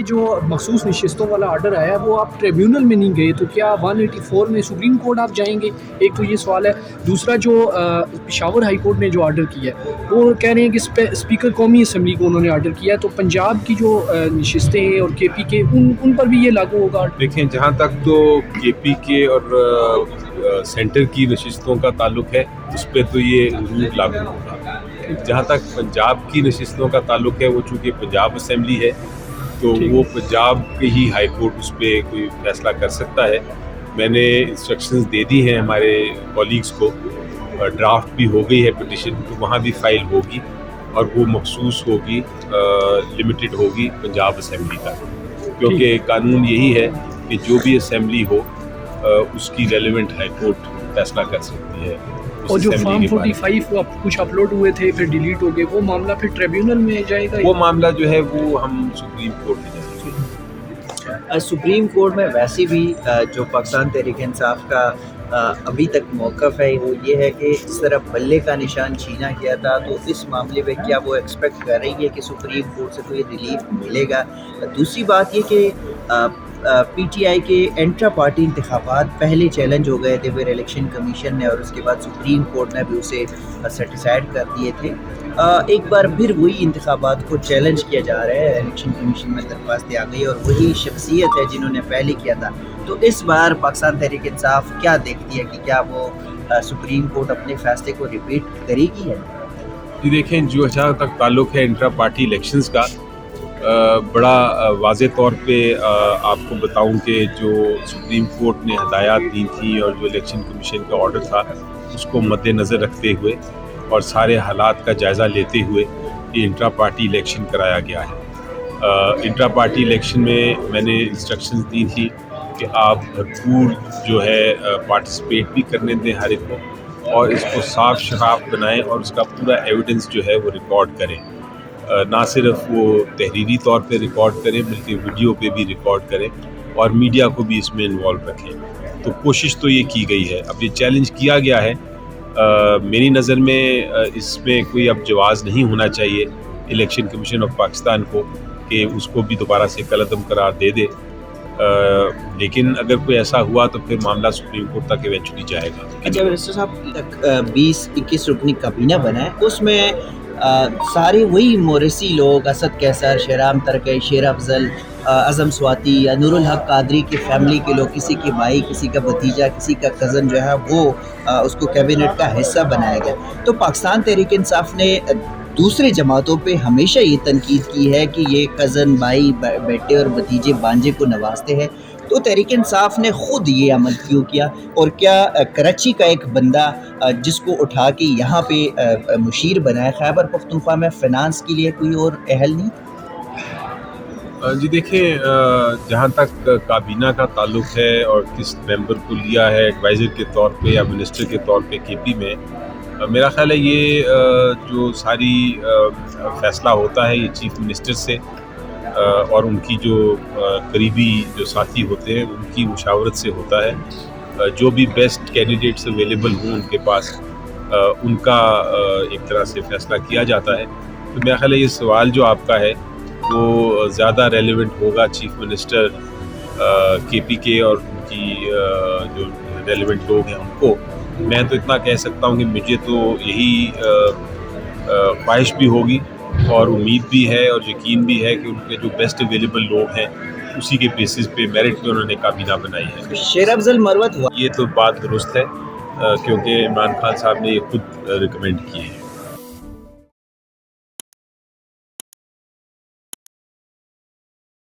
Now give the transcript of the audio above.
جو مخصوص نشستوں والا آرڈر آیا ہے وہ آپ ٹریبیونل میں نہیں گئے، تو کیا 184 میں سپریم کورٹ آپ جائیں گے؟ ایک تو یہ سوال ہے۔ دوسرا جو پشاور ہائی کورٹ نے جو آرڈر کیا ہے وہ کہہ رہے ہیں کہ اسپیکر قومی اسمبلی کو انہوں نے آرڈر کیا ہے، تو پنجاب کی جو نشستیں ہیں اور کے پی کے ان پر بھی یہ لاگو ہوگا؟ دیکھیں، جہاں تک تو کے پی کے اور سینٹر کی نشستوں کا تعلق ہے اس پہ تو یہ ضرور لاگو ہوگا۔ جہاں تک پنجاب کی نشستوں کا تعلق ہے، وہ چونکہ پنجاب اسمبلی ہے تو وہ پنجاب کے ہی ہائی کورٹ اس پہ کوئی فیصلہ کر سکتا ہے۔ میں نے انسٹرکشنز دے دی ہیں ہمارے کولیگز کو، ڈرافٹ بھی ہو گئی ہے پٹیشن، تو وہاں بھی فائل ہوگی اور وہ مخصوص ہوگی، لمیٹڈ ہوگی پنجاب اسمبلی تک، کیونکہ قانون یہی ہے کہ جو بھی اسمبلی ہو اس کی ریلیونٹ ہائی کورٹ فیصلہ کر سکتی ہے۔ اور جو فارم 45 کچھ اپلوڈ ہوئے تھے پھر ڈیلیٹ ہو گئے، وہ معاملہ پھر ٹریبیونل میں جائے گا؟ وہ معاملہ جو ہے وہ ہم سپریم کورٹ میں جائیں گے۔ سپریم کورٹ میں ویسے بھی جو پاکستان تحریک انصاف کا ابھی تک موقف ہے وہ یہ ہے کہ اس طرح بلے کا نشان چھینا گیا تھا، تو اس معاملے میں کیا وہ ایکسپیکٹ کر رہی ہے کہ سپریم کورٹ سے کوئی ریلیف ملے گا؟ دوسری بات یہ کہ پی ٹی آئی کے انٹرا پارٹی انتخابات پہلے چیلنج ہو گئے تھے پھر الیکشن کمیشن نے، اور اس کے بعد سپریم کورٹ نے بھی اسے سیٹسفائڈ کر دیے تھے۔ ایک بار پھر وہی انتخابات کو چیلنج کیا جا رہا ہے، الیکشن کمیشن میں درخواست آ گئی اور وہی شخصیت ہے جنہوں نے پہلے کیا تھا، تو اس بار پاکستان تحریک انصاف کیا دیکھتی ہے کہ کیا وہ سپریم کورٹ اپنے فیصلے کو ریپیٹ کرے گی ہے؟ جی دیکھیں، جو جہاں تک تعلق ہے انٹرا پارٹی الیکشنز کا، بڑا واضح طور پہ آپ کو بتاؤں کہ جو سپریم کورٹ نے ہدایات دی تھیں اور جو الیکشن کمیشن کا آرڈر تھا اس کو مد نظر رکھتے ہوئے اور سارے حالات کا جائزہ لیتے ہوئے یہ انٹرا پارٹی الیکشن کرایا گیا ہے۔ انٹرا پارٹی الیکشن میں نے انسٹرکشنز دی تھی کہ آپ بھرپور جو ہے پارٹیسپیٹ بھی کرنے دیں ہر ایک کو، اور اس کو صاف شفاف بنائیں اور اس کا پورا ایویڈنس جو ہے وہ ریکارڈ کریں، نہ صرف وہ تحریری طور پہ ریکارڈ کریں بلکہ ویڈیو پہ بھی ریکارڈ کریں اور میڈیا کو بھی اس میں انوالو رکھیں۔ تو کوشش تو یہ کی گئی ہے۔ اب یہ چیلنج کیا گیا ہے، میری نظر میں اس میں کوئی اب جواز نہیں ہونا چاہیے الیکشن کمیشن آف پاکستان کو کہ اس کو بھی دوبارہ سے کالعدم قرار دے دے، لیکن اگر کوئی ایسا ہوا تو پھر معاملہ سپریم کورٹ تک ایونچولی جائے گا۔ اچھا منسٹر صاحب، 20-21 رکنی کابینہ بنا ہے، اس میں سارے وہی موریثی لوگ، اسد کیسر، شہرام ترکی، شیر افضل، اعظم سواتی یا نور الحق قادری کی فیملی کے لوگ، کسی کے بھائی، کسی کا بھتیجا، کسی کا کزن جو ہے وہ اس کو کیبنٹ کا حصہ بنایا گیا۔ تو پاکستان تحریک انصاف نے دوسرے جماعتوں پہ ہمیشہ یہ تنقید کی ہے کہ یہ کزن، بھائی، بیٹے اور بھتیجے بانجے کو نوازتے ہیں، تو تحریک انصاف نے خود یہ عمل کیوں کیا؟ اور کیا کراچی کا ایک بندہ جس کو اٹھا کے یہاں پہ مشیر بنایا، خیبر پختونخوا میں فائنانس کے لیے کوئی اور اہل نہیں؟ جی دیکھیں، جہاں تک کابینہ کا تعلق ہے اور کس ممبر کو لیا ہے ایڈوائزر کے طور پہ یا منسٹر کے طور پہ کے پی میں، میرا خیال ہے یہ جو ساری فیصلہ ہوتا ہے یہ چیف منسٹر سے اور ان کی جو قریبی جو ساتھی ہوتے ہیں ان کی مشاورت سے ہوتا ہے۔ جو بھی بیسٹ کینڈیڈیٹس اویلیبل ہوں ان کے پاس، ان کا ایک طرح سے فیصلہ کیا جاتا ہے۔ تو میرا خیال ہے یہ سوال جو آپ کا ہے وہ زیادہ ریلیونٹ ہوگا چیف منسٹر کے پی کے اور ان کی جو ریلیونٹ لوگ ہیں ان کو۔ میں تو اتنا کہہ سکتا ہوں کہ مجھے تو یہی خواہش بھی ہوگی اور امید بھی ہے اور یقین بھی ہے کہ ان کے جو بیسٹ اویلیبل لوگ ہیں اسی کے بیسس پہ، میرٹ پہ انہوں نے کابینہ بنائی ہے۔ شیر افضل مروت ہوا، یہ تو بات درست ہے کیونکہ عمران خان صاحب نے یہ خود ریکمینڈ کی ہے۔